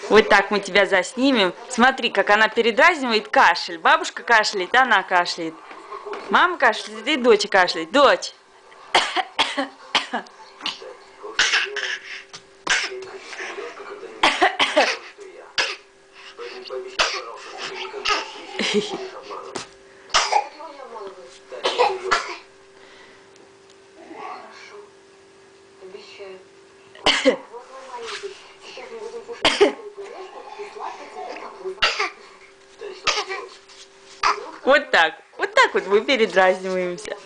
Вот так мы тебя заснимем. Смотри, как она передразнивает кашель. Бабушка кашляет, она кашляет. Мама кашляет, и дочь кашляет. Дочь. Вот так. Вот так вот мы передразниваемся.